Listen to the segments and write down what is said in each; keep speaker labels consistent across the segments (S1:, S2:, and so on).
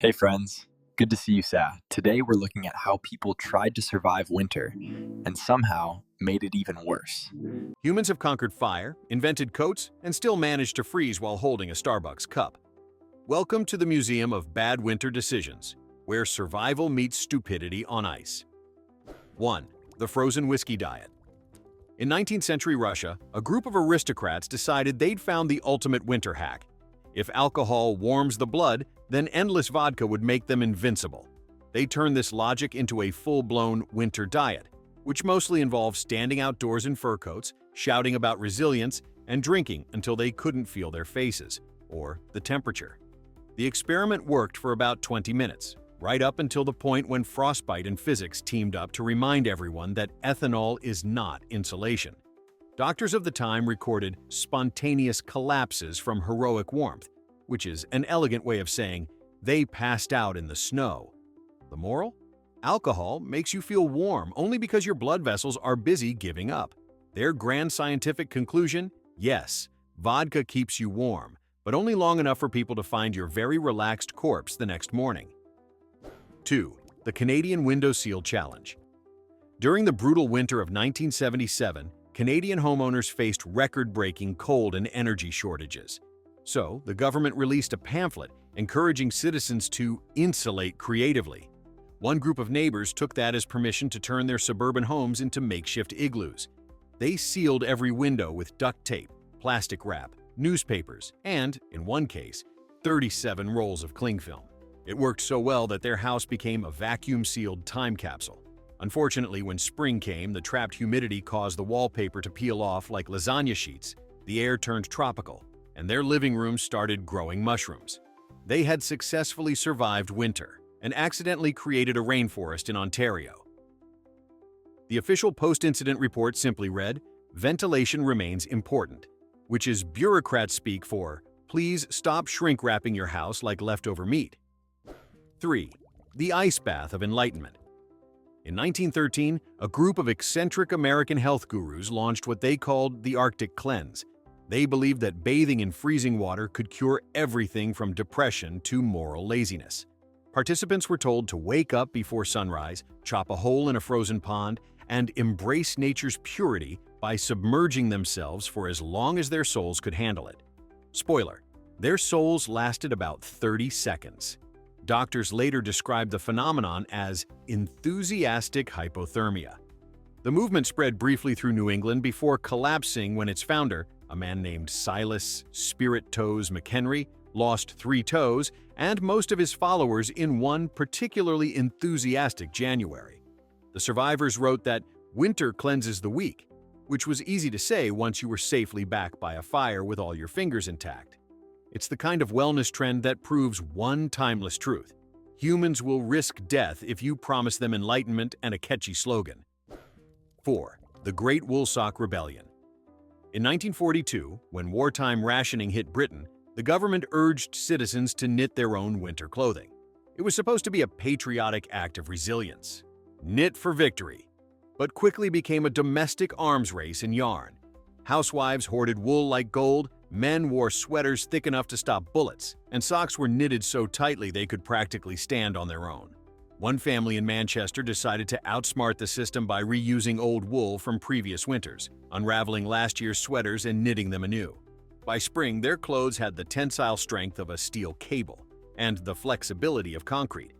S1: Hey friends, good to see you, Sa. Today we're looking at how people tried to survive winter and somehow made it even worse.
S2: Humans have conquered fire, invented coats, and still managed to freeze while holding a Starbucks cup. Welcome to the Museum of Bad Winter Decisions, where survival meets stupidity on ice. 1. The Frozen Whiskey Diet. In 19th century Russia, a group of aristocrats decided they'd found the ultimate winter hack. If alcohol warms the blood, then endless vodka would make them invincible. They turned this logic into a full-blown winter diet, which mostly involved standing outdoors in fur coats, shouting about resilience, and drinking until they couldn't feel their faces, or the temperature. The experiment worked for about 20 minutes, right up until the point when frostbite and physics teamed up to remind everyone that ethanol is not insulation. Doctors of the time recorded spontaneous collapses from heroic warmth, which is an elegant way of saying they passed out in the snow. The moral? Alcohol makes you feel warm only because your blood vessels are busy giving up. Their grand scientific conclusion? Yes, vodka keeps you warm, but only long enough for people to find your very relaxed corpse the next morning. 2. The Canadian Window Seal Challenge. During the brutal winter of 1977, Canadian homeowners faced record-breaking cold and energy shortages. So, the government released a pamphlet encouraging citizens to insulate creatively. One group of neighbors took that as permission to turn their suburban homes into makeshift igloos. They sealed every window with duct tape, plastic wrap, newspapers, and, in one case, 37 rolls of cling film. It worked so well that their house became a vacuum-sealed time capsule. Unfortunately, when spring came, the trapped humidity caused the wallpaper to peel off like lasagna sheets. The air turned tropical, and their living room started growing mushrooms. They had successfully survived winter and accidentally created a rainforest in Ontario. The official post-incident report simply read, "Ventilation remains important," which is bureaucrat speak for, "Please stop shrink-wrapping your house like leftover meat." 3. The Ice Bath of Enlightenment. In 1913, a group of eccentric American health gurus launched what they called the Arctic Cleanse. They believed that bathing in freezing water could cure everything from depression to moral laziness. Participants were told to wake up before sunrise, chop a hole in a frozen pond, and embrace nature's purity by submerging themselves for as long as their souls could handle it. Spoiler: their souls lasted about 30 seconds. Doctors later described the phenomenon as enthusiastic hypothermia. The movement spread briefly through New England before collapsing when its founder, a man named Silas Spirit Toes McHenry, lost 3 toes and most of his followers in one particularly enthusiastic January. The survivors wrote that winter cleanses the weak, which was easy to say once you were safely back by a fire with all your fingers intact. It's the kind of wellness trend that proves one timeless truth: humans will risk death if you promise them enlightenment and a catchy slogan. 4. The Great Woolsock Rebellion. In 1942, when wartime rationing hit Britain, the government urged citizens to knit their own winter clothing. It was supposed to be a patriotic act of resilience. Knit for victory. But quickly became a domestic arms race in yarn. Housewives hoarded wool like gold, men wore sweaters thick enough to stop bullets, and socks were knitted so tightly they could practically stand on their own. One family in Manchester decided to outsmart the system by reusing old wool from previous winters, unraveling last year's sweaters and knitting them anew. By spring, their clothes had the tensile strength of a steel cable and the flexibility of concrete.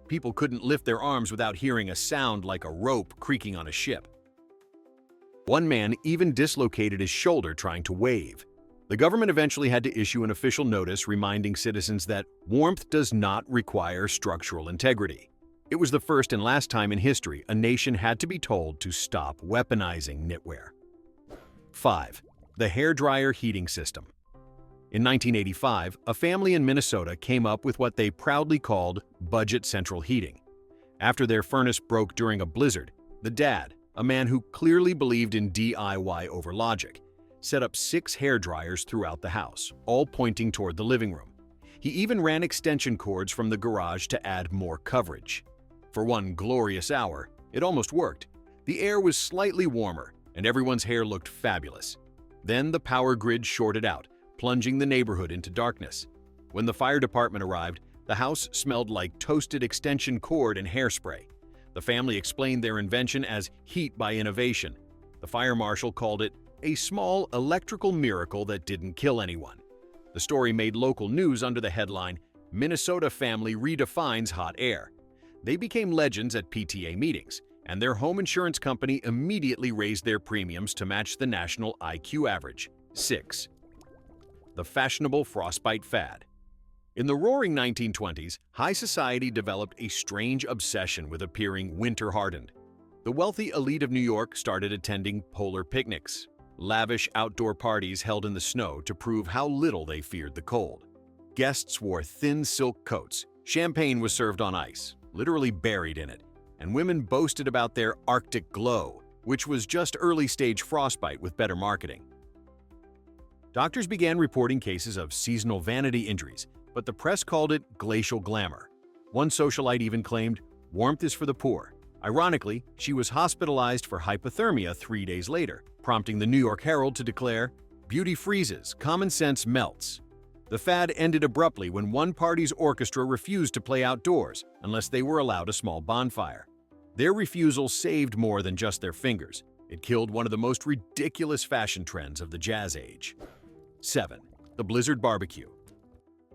S2: People couldn't lift their arms without hearing a sound like a rope creaking on a ship. One man even dislocated his shoulder trying to wave. The government eventually had to issue an official notice reminding citizens that warmth does not require structural integrity. It was the first and last time in history a nation had to be told to stop weaponizing knitwear. 5. The hairdryer heating system. In 1985, a family in Minnesota came up with what they proudly called budget central heating. After their furnace broke during a blizzard, the dad, a man who clearly believed in DIY over logic, set up 6 hairdryers throughout the house, all pointing toward the living room. He even ran extension cords from the garage to add more coverage. For one glorious hour, it almost worked. The air was slightly warmer, and everyone's hair looked fabulous. Then the power grid shorted out, plunging the neighborhood into darkness. When the fire department arrived, The house smelled like toasted extension cord and hairspray. The family explained their invention as heat by innovation. The fire marshal called it a small electrical miracle that didn't kill anyone. The story made local news under the headline, "Minnesota Family Redefines Hot Air." They became legends at PTA meetings, and their home insurance company immediately raised their premiums to match the national IQ average. 6. The fashionable frostbite fad. In the roaring 1920s, high society developed a strange obsession with appearing winter-hardened. The wealthy elite of New York started attending polar picnics, lavish outdoor parties held in the snow to prove how little they feared the cold. Guests wore thin silk coats, champagne was served on ice, literally buried in it, and women boasted about their Arctic glow, which was just early-stage frostbite with better marketing. Doctors began reporting cases of seasonal vanity injuries, but the press called it glacial glamour. One socialite even claimed, "Warmth is for the poor." Ironically, she was hospitalized for hypothermia 3 days later, prompting the New York Herald to declare, "Beauty freezes, common sense melts." The fad ended abruptly when one party's orchestra refused to play outdoors unless they were allowed a small bonfire. Their refusal saved more than just their fingers. It killed one of the most ridiculous fashion trends of the Jazz Age. 7. The Blizzard Barbecue.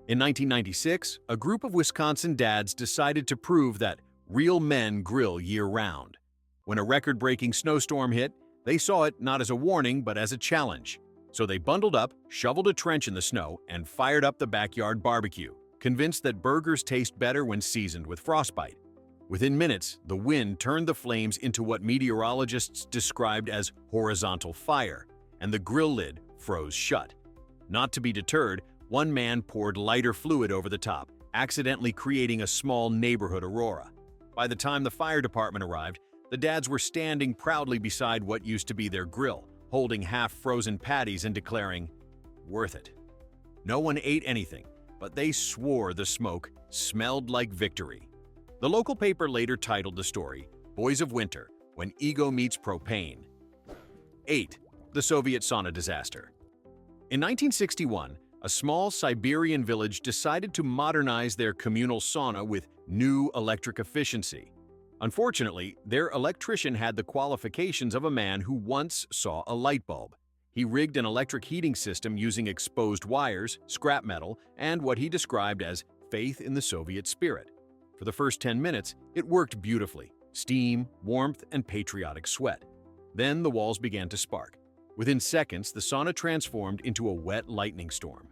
S2: In 1996, a group of Wisconsin dads decided to prove that real men grill year-round. When a record-breaking snowstorm hit, they saw it not as a warning but as a challenge. So they bundled up, shoveled a trench in the snow, and fired up the backyard barbecue, convinced that burgers taste better when seasoned with frostbite. Within minutes, the wind turned the flames into what meteorologists described as horizontal fire, and the grill lid froze shut. Not to be deterred, one man poured lighter fluid over the top, accidentally creating a small neighborhood aurora. By the time the fire department arrived, the dads were standing proudly beside what used to be their grill, holding half-frozen patties and declaring, "Worth it." No one ate anything, but they swore the smoke smelled like victory. The local paper later titled the story, "Boys of Winter, When Ego Meets Propane." 8. The Soviet Sauna Disaster. In 1961, a small Siberian village decided to modernize their communal sauna with new electric efficiency. Unfortunately, their electrician had the qualifications of a man who once saw a light bulb. He rigged an electric heating system using exposed wires, scrap metal, and what he described as faith in the Soviet spirit. For the first 10 minutes, it worked beautifully: steam, warmth, and patriotic sweat. Then the walls began to spark. Within seconds, the sauna transformed into a wet lightning storm.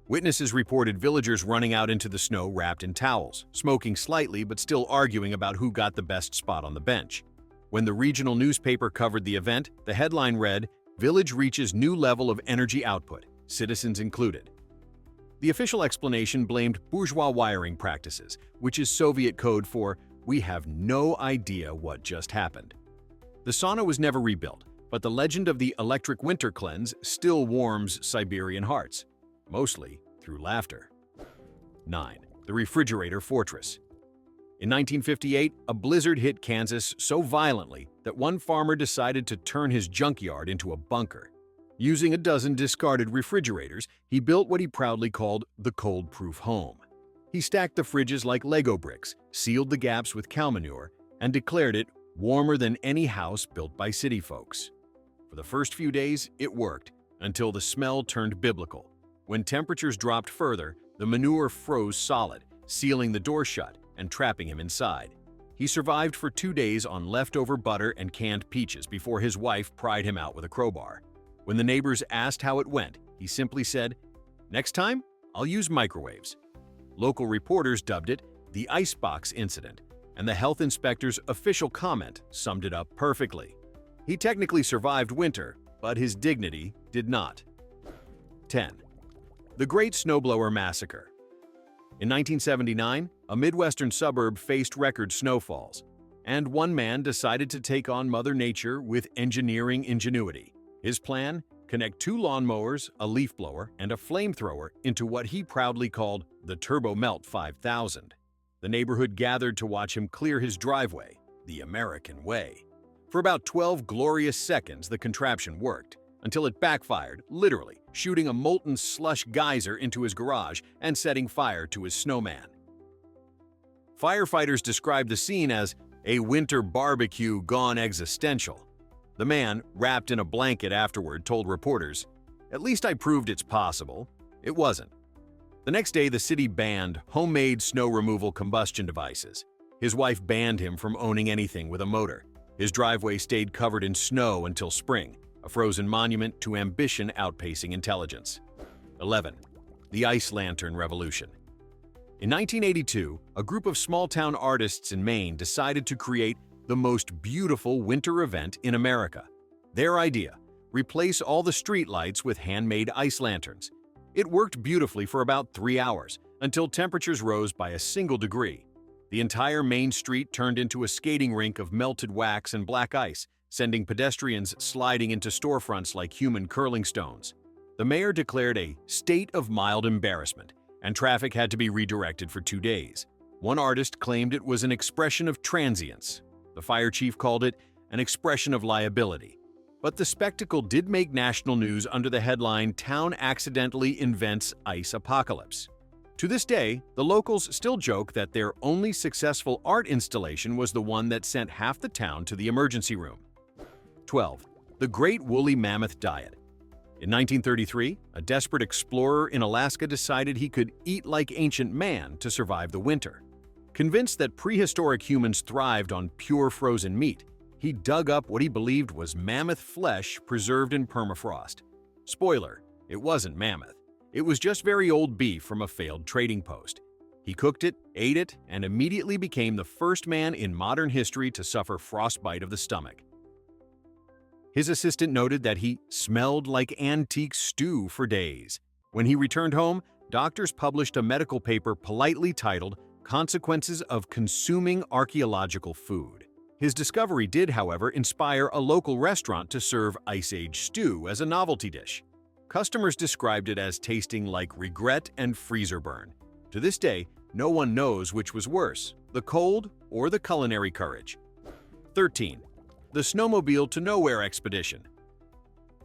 S2: Witnesses reported villagers running out into the snow wrapped in towels, smoking slightly but still arguing about who got the best spot on the bench. When the regional newspaper covered the event, the headline read, "Village reaches new level of energy output, citizens included." The official explanation blamed bourgeois wiring practices, which is Soviet code for "we have no idea what just happened." The sauna was never rebuilt, but the legend of the electric winter cleanse still warms Siberian hearts, mostly through laughter. 9. The Refrigerator Fortress. In 1958, a blizzard hit Kansas so violently that one farmer decided to turn his junkyard into a bunker. Using a dozen discarded refrigerators, he built what he proudly called the cold-proof home. He stacked the fridges like Lego bricks, sealed the gaps with cow manure, and declared it warmer than any house built by city folks. For the first few days, it worked, until the smell turned biblical. When temperatures dropped further, the manure froze solid, sealing the door shut and trapping him inside. He survived for 2 days on leftover butter and canned peaches before his wife pried him out with a crowbar. When the neighbors asked how it went, he simply said, "Next time, I'll use microwaves." Local reporters dubbed it the Icebox Incident, and the health inspector's official comment summed it up perfectly. He technically survived winter, but his dignity did not. 10. The Great Snowblower Massacre. In 1979, a Midwestern suburb faced record snowfalls, and one man decided to take on Mother Nature with engineering ingenuity. His plan? Connect 2 lawnmowers, a leaf blower, and a flamethrower into what he proudly called the Turbo Melt 5000. The neighborhood gathered to watch him clear his driveway, the American way. For about 12 glorious seconds, the contraption worked, until it backfired, literally, shooting a molten slush geyser into his garage and setting fire to his snowman. Firefighters described the scene as a winter barbecue gone existential. The man, wrapped in a blanket afterward, told reporters, "At least I proved it's possible." It wasn't. The next day, the city banned homemade snow removal combustion devices. His wife banned him from owning anything with a motor. His driveway stayed covered in snow until spring, a frozen monument to ambition outpacing intelligence. 11. The Ice Lantern Revolution. In 1982, a group of small-town artists in Maine decided to create the most beautiful winter event in America. Their idea: replace all the streetlights with handmade ice lanterns. It worked beautifully for about 3 hours, until temperatures rose by a single degree. The entire main street turned into a skating rink of melted wax and black ice, sending pedestrians sliding into storefronts like human curling stones. The mayor declared a state of mild embarrassment, and traffic had to be redirected for 2 days. One artist claimed it was an expression of transience. The fire chief called it an expression of liability. But the spectacle did make national news under the headline, "Town Accidentally Invents Ice Apocalypse." To this day, the locals still joke that their only successful art installation was the one that sent half the town to the emergency room. 12. The Great Woolly Mammoth Diet. In 1933, a desperate explorer in Alaska decided he could eat like ancient man to survive the winter. Convinced that prehistoric humans thrived on pure frozen meat, he dug up what he believed was mammoth flesh preserved in permafrost. Spoiler, it wasn't mammoth. It was just very old beef from a failed trading post. He cooked it, ate it, and immediately became the first man in modern history to suffer frostbite of the stomach. His assistant noted that he smelled like antique stew for days. When he returned home, doctors published a medical paper politely titled "Consequences of Consuming Archaeological Food." His discovery did, however, inspire a local restaurant to serve Ice Age stew as a novelty dish. Customers described it as tasting like regret and freezer burn. To this day, no one knows which was worse, the cold or the culinary courage. 13. The Snowmobile to Nowhere Expedition.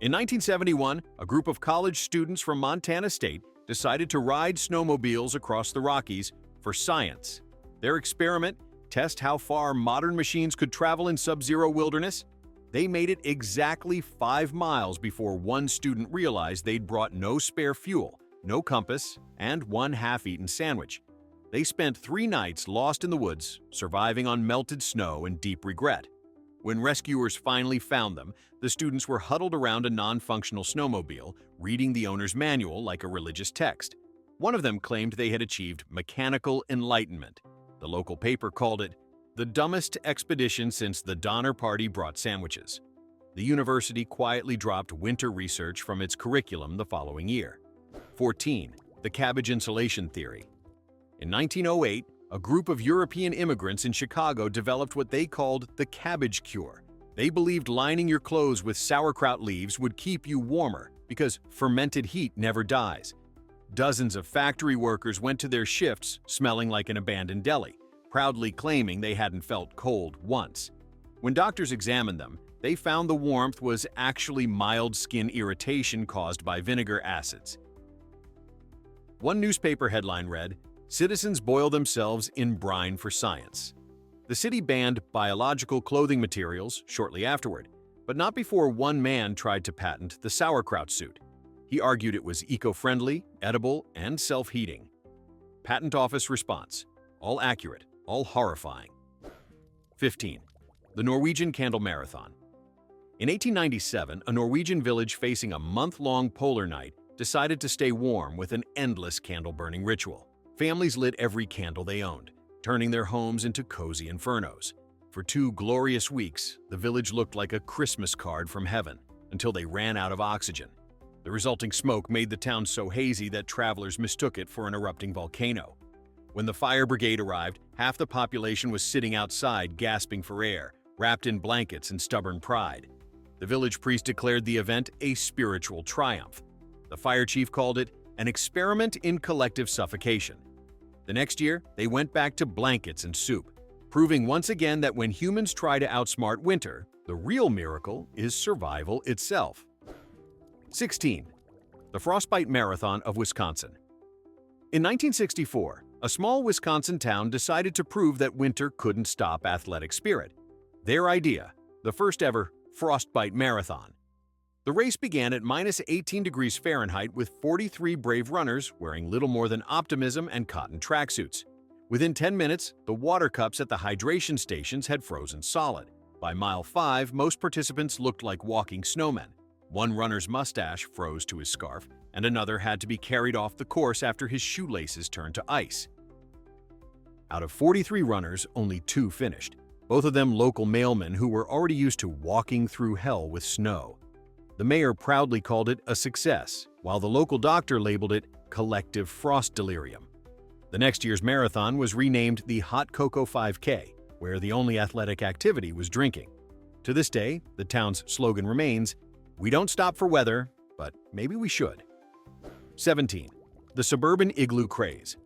S2: In 1971, a group of college students from Montana State decided to ride snowmobiles across the Rockies for science. Their experiment: test how far modern machines could travel in sub-zero wilderness. They made it exactly 5 miles before one student realized they'd brought no spare fuel, no compass, and one half-eaten sandwich. They spent 3 nights lost in the woods, surviving on melted snow in deep regret. When rescuers finally found them, the students were huddled around a non-functional snowmobile, reading the owner's manual like a religious text. One of them claimed they had achieved mechanical enlightenment. The local paper called it the dumbest expedition since the Donner Party brought sandwiches. The university quietly dropped winter research from its curriculum the following year. 14. The Cabbage Insulation Theory. In 1908, a group of European immigrants in Chicago developed what they called the cabbage cure. They believed lining your clothes with sauerkraut leaves would keep you warmer because fermented heat never dies. Dozens of factory workers went to their shifts smelling like an abandoned deli, proudly claiming they hadn't felt cold once. When doctors examined them, they found the warmth was actually mild skin irritation caused by vinegar acids. One newspaper headline read, "Citizens boil themselves in brine for science." The city banned biological clothing materials shortly afterward, but not before one man tried to patent the sauerkraut suit. He argued it was eco-friendly, edible, and self-heating. Patent Office response: all accurate, all horrifying. 15. The Norwegian Candle Marathon. In 1897, a Norwegian village facing a month-long polar night decided to stay warm with an endless candle-burning ritual. Families lit every candle they owned, turning their homes into cozy infernos. For 2 glorious weeks, the village looked like a Christmas card from heaven, until they ran out of oxygen. The resulting smoke made the town so hazy that travelers mistook it for an erupting volcano. When the fire brigade arrived, half the population was sitting outside gasping for air, wrapped in blankets and stubborn pride. The village priest declared the event a spiritual triumph. The fire chief called it an experiment in collective suffocation. The next year, they went back to blankets and soup, proving once again that when humans try to outsmart winter, the real miracle is survival itself. 16. the Frostbite Marathon of Wisconsin. In 1964, a small Wisconsin town decided to prove that winter couldn't stop athletic spirit. Their idea, the first ever Frostbite Marathon. The race began at -18 degrees Fahrenheit with 43 brave runners wearing little more than optimism and cotton tracksuits. Within 10 minutes, the water cups at the hydration stations had frozen solid. By mile 5, most participants looked like walking snowmen. One runner's mustache froze to his scarf, and another had to be carried off the course after his shoelaces turned to ice. Out of 43 runners, only 2 finished, both of them local mailmen who were already used to walking through hell with snow. The mayor proudly called it a success, while the local doctor labeled it collective frost delirium. The next year's marathon was renamed the Hot Cocoa 5K, where the only athletic activity was drinking. To this day, the town's slogan remains, "We don't stop for weather, but maybe we should." 17. The suburban igloo craze.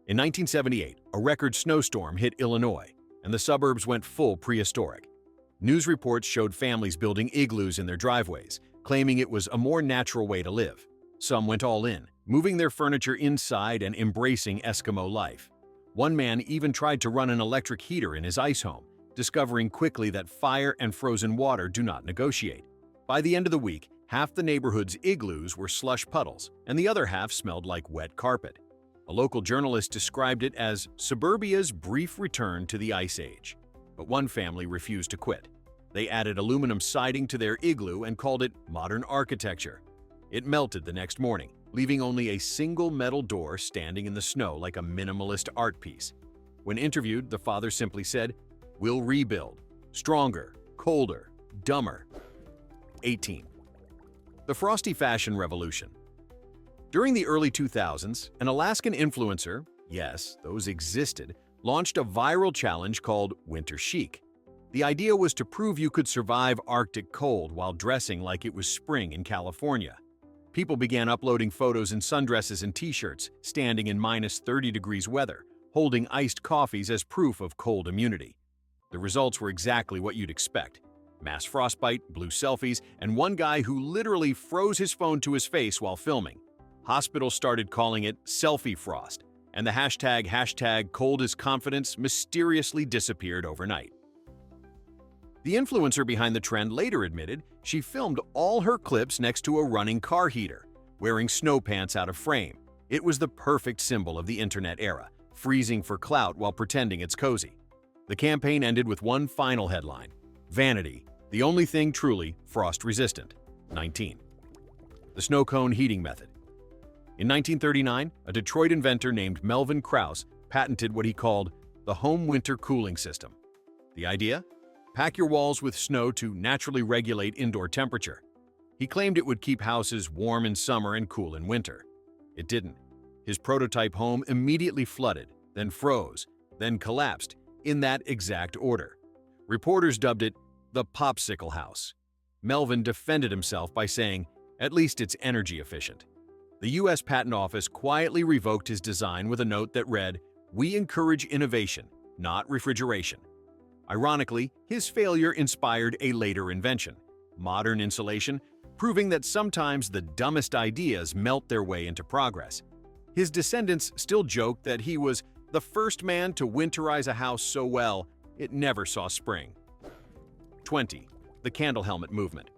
S2: In 1978, a record snowstorm hit Illinois, and the suburbs went full prehistoric. News reports showed families building igloos in their driveways, claiming it was a more natural way to live. Some went all in, moving their furniture inside and embracing Eskimo life. One man even tried to run an electric heater in his ice home, discovering quickly that fire and frozen water do not negotiate. By the end of the week, half the neighborhood's igloos were slush puddles, and the other half smelled like wet carpet. A local journalist described it as suburbia's brief return to the Ice Age. But one family refused to quit. They added aluminum siding to their igloo and called it modern architecture. It melted the next morning, leaving only a single metal door standing in the snow like a minimalist art piece. When interviewed, the father simply said, "We'll rebuild. Stronger, colder, dumber." 18. The frosty fashion revolution. During the early 2000s, an Alaskan influencer, yes, those existed, launched a viral challenge called Winter Chic. The idea was to prove you could survive Arctic cold while dressing like it was spring in California. People began uploading photos in sundresses and t-shirts, standing in -30 degrees weather, holding iced coffees as proof of cold immunity. The results were exactly what you'd expect. Mass frostbite, blue selfies, and one guy who literally froze his phone to his face while filming. Hospitals started calling it selfie frost, and the hashtag coldest confidence mysteriously disappeared overnight. The influencer behind the trend later admitted she filmed all her clips next to a running car heater, wearing snow pants out of frame. It was the perfect symbol of the internet era, freezing for clout while pretending it's cozy. The campaign ended with one final headline: "Vanity, the only thing truly frost-resistant." 19. The snow cone heating method. In 1939, a Detroit inventor named Melvin Krause patented what he called the home winter cooling system. The idea? Pack your walls with snow to naturally regulate indoor temperature. He claimed it would keep houses warm in summer and cool in winter. It didn't. His prototype home immediately flooded, then froze, then collapsed, in that exact order. Reporters dubbed it the popsicle house. Melvin defended himself by saying, "At least it's energy efficient." The U.S. Patent Office quietly revoked his design with a note that read, "We encourage innovation, not refrigeration." Ironically, his failure inspired a later invention, modern insulation, proving that sometimes the dumbest ideas melt their way into progress. His descendants still joke that he was the first man to winterize a house so well it never saw spring. 20. The candle helmet movement.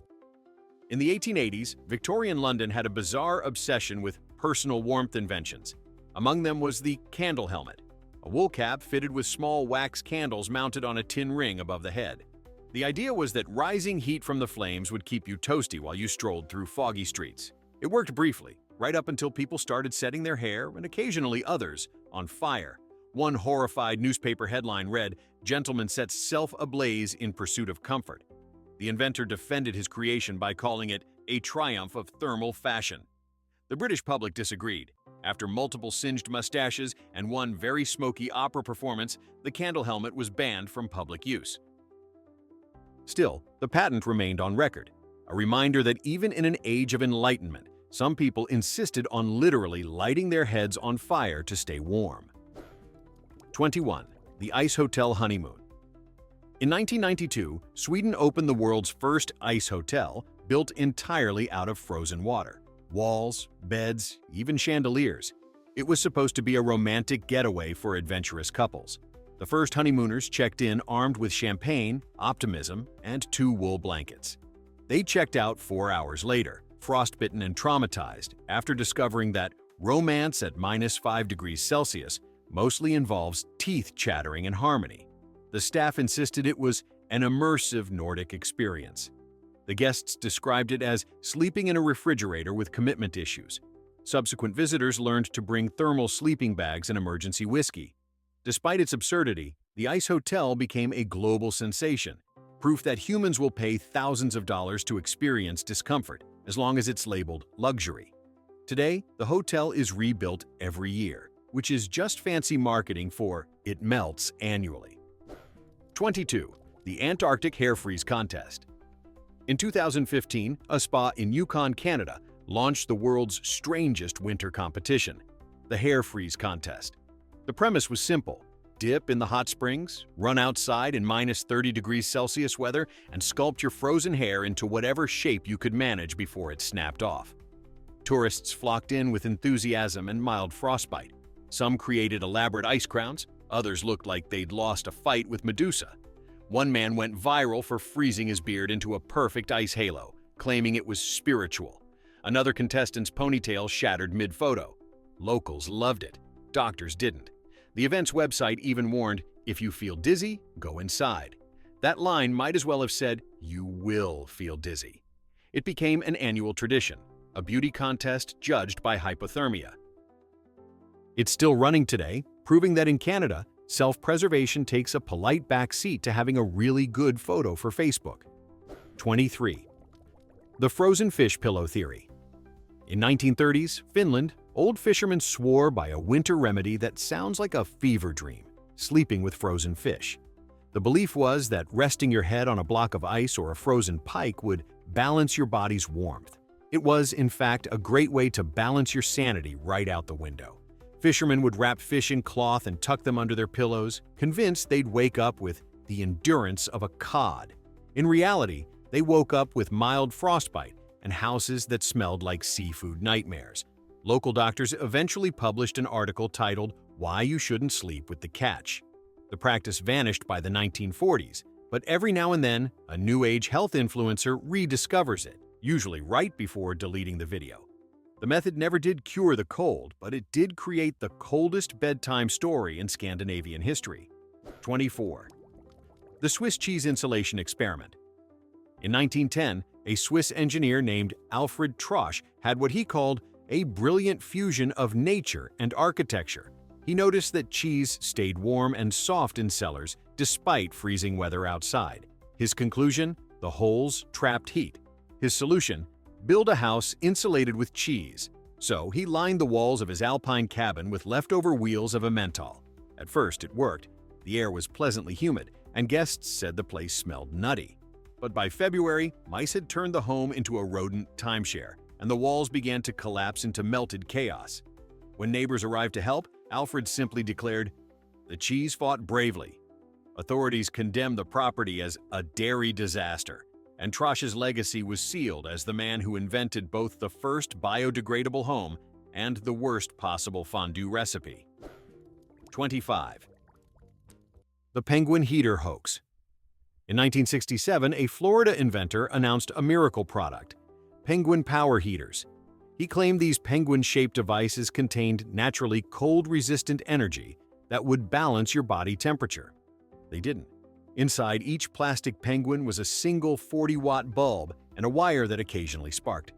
S2: In the 1880s, Victorian London had a bizarre obsession with personal warmth inventions. Among them was the candle helmet, a wool cap fitted with small wax candles mounted on a tin ring above the head. The idea was that rising heat from the flames would keep you toasty while you strolled through foggy streets. It worked briefly, right up until people started setting their hair, and occasionally others, on fire. One horrified newspaper headline read, "Gentleman sets self ablaze in pursuit of comfort." The inventor defended his creation by calling it a triumph of thermal fashion. The British public disagreed. After multiple singed mustaches and one very smoky opera performance, the candle helmet was banned from public use. Still, the patent remained on record, a reminder that even in an age of enlightenment, some people insisted on literally lighting their heads on fire to stay warm. 21. The Ice Hotel Honeymoon. In 1992, Sweden opened the world's first ice hotel, built entirely out of frozen water. walls, beds, even chandeliers. It was supposed to be a romantic getaway for adventurous couples. The first honeymooners checked in armed with champagne, optimism, and 2 wool blankets. They checked out 4 hours later, frostbitten and traumatized, after discovering that romance at -5 degrees Celsius mostly involves teeth chattering and harmony. The staff insisted it was an immersive Nordic experience. The guests described it as sleeping in a refrigerator with commitment issues. Subsequent visitors learned to bring thermal sleeping bags and emergency whiskey. Despite its absurdity, the ice hotel became a global sensation, proof that humans will pay thousands of dollars to experience discomfort, as long as it's labeled luxury. Today, the hotel is rebuilt every year, which is just fancy marketing for it melts annually. 22. The Antarctic Hair Freeze Contest. In 2015, a spa in Yukon, Canada, launched the world's strangest winter competition, the Hair Freeze Contest. The premise was simple: dip in the hot springs, run outside in -30 degrees Celsius weather, and sculpt your frozen hair into whatever shape you could manage before it snapped off. Tourists flocked in with enthusiasm and mild frostbite. Some created elaborate ice crowns, others looked like they'd lost a fight with Medusa. One man went viral for freezing his beard into a perfect ice halo, claiming it was spiritual. Another contestant's ponytail shattered mid-photo. Locals loved it. Doctors didn't. The event's website even warned, if you feel dizzy, go inside. That line might as well have said, you will feel dizzy. It became an annual tradition, a beauty contest judged by hypothermia. It's still running today, proving that in Canada, self-preservation takes a polite backseat to having a really good photo for Facebook. 23. The frozen fish pillow theory. In 1930s, Finland, old fishermen swore by a winter remedy that sounds like a fever dream: sleeping with frozen fish. The belief was that resting your head on a block of ice or a frozen pike would balance your body's warmth. It was, in fact, a great way to balance your sanity right out the window. Fishermen would wrap fish in cloth and tuck them under their pillows, convinced they'd wake up with the endurance of a cod. In reality, they woke up with mild frostbite and houses that smelled like seafood nightmares. Local doctors eventually published an article titled, "Why You Shouldn't Sleep with the Catch." The practice vanished by the 1940s, but every now and then, a New Age health influencer rediscovers it, usually right before deleting the video. The method never did cure the cold, but it did create the coldest bedtime story in Scandinavian history. 24. The Swiss cheese insulation experiment. In 1910, a Swiss engineer named Alfred Trosch had what he called a brilliant fusion of nature and architecture. He noticed that cheese stayed warm and soft in cellars despite freezing weather outside. His conclusion? The holes trapped heat. His solution? Build a house insulated with cheese. So he lined the walls of his alpine cabin with leftover wheels of Emmental. At first, it worked. The air was pleasantly humid, and guests said the place smelled nutty. But by February, mice had turned the home into a rodent timeshare, and the walls began to collapse into melted chaos. When neighbors arrived to help, Alfred simply declared, "The cheese fought bravely." Authorities condemned the property as a dairy disaster, and Trosch's legacy was sealed as the man who invented both the first biodegradable home and the worst possible fondue recipe. 25. The penguin heater hoax. In 1967, a Florida inventor announced a miracle product: penguin power heaters. He claimed these penguin-shaped devices contained naturally cold-resistant energy that would balance your body temperature. They didn't. Inside each plastic penguin was a single 40-watt bulb and a wire that occasionally sparked.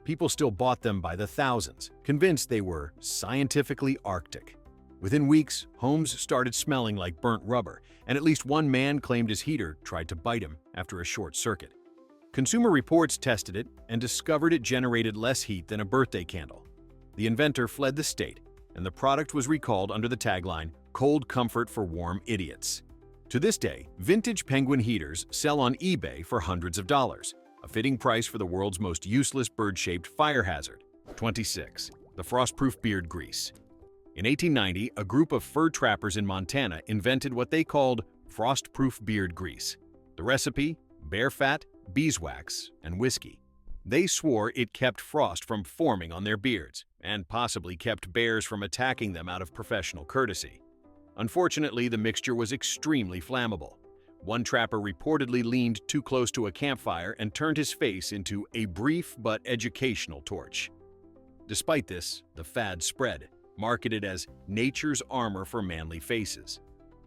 S2: People still bought them by the thousands, convinced they were scientifically Arctic. Within weeks, homes started smelling like burnt rubber, and at least one man claimed his heater tried to bite him after a short circuit. Consumer Reports tested it and discovered it generated less heat than a birthday candle. The inventor fled the state, and the product was recalled under the tagline, "Cold comfort for warm idiots." To this day, vintage penguin heaters sell on eBay for hundreds of dollars, a fitting price for the world's most useless bird-shaped fire hazard. 26. The frostproof beard grease. In 1890, a group of fur trappers in Montana invented what they called frostproof beard grease. The recipe? Bear fat, beeswax, and whiskey. They swore it kept frost from forming on their beards and possibly kept bears from attacking them out of professional courtesy. Unfortunately, the mixture was extremely flammable. One trapper reportedly leaned too close to a campfire and turned his face into a brief but educational torch. Despite this, the fad spread, marketed as nature's armor for manly faces.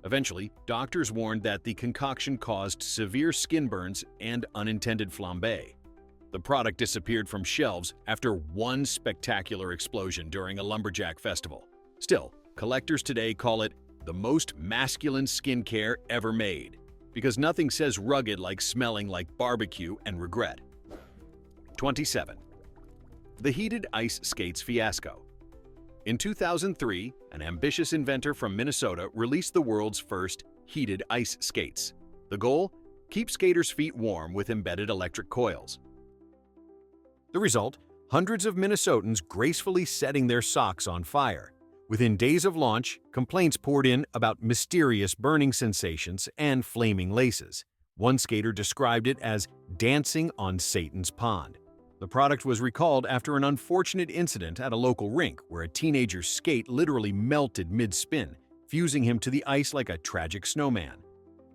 S2: Eventually, doctors warned that the concoction caused severe skin burns and unintended flambe. The product disappeared from shelves after one spectacular explosion during a lumberjack festival. Still, collectors today call it the most masculine skincare ever made, because nothing says rugged like smelling like barbecue and regret. 27. The heated ice skates fiasco. In 2003, an ambitious inventor from Minnesota released the world's first heated ice skates. The goal? Keep skaters' feet warm with embedded electric coils. The result? Hundreds of Minnesotans gracefully setting their socks on fire. Within days of launch, complaints poured in about mysterious burning sensations and flaming laces. One skater described it as dancing on Satan's pond. The product was recalled after an unfortunate incident at a local rink where a teenager's skate literally melted mid-spin, fusing him to the ice like a tragic snowman.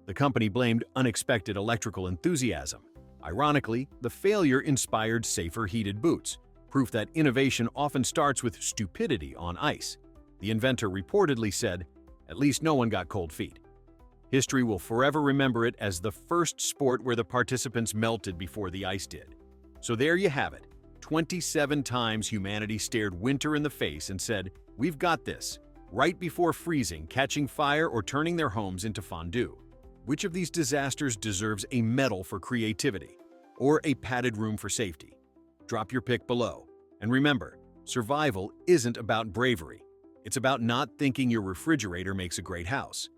S2: The company blamed unexpected electrical enthusiasm. Ironically, the failure inspired safer heated boots, proof that innovation often starts with stupidity on ice. The inventor reportedly said, "At least no one got cold feet." History will forever remember it as the first sport where the participants melted before the ice did. So there you have it. 27 times humanity stared winter in the face and said, "We've got this," right before freezing, catching fire, or turning their homes into fondue. Which of these disasters deserves a medal for creativity or a padded room for safety? Drop your pick below. And remember, survival isn't about bravery. It's about not thinking your refrigerator makes a great house.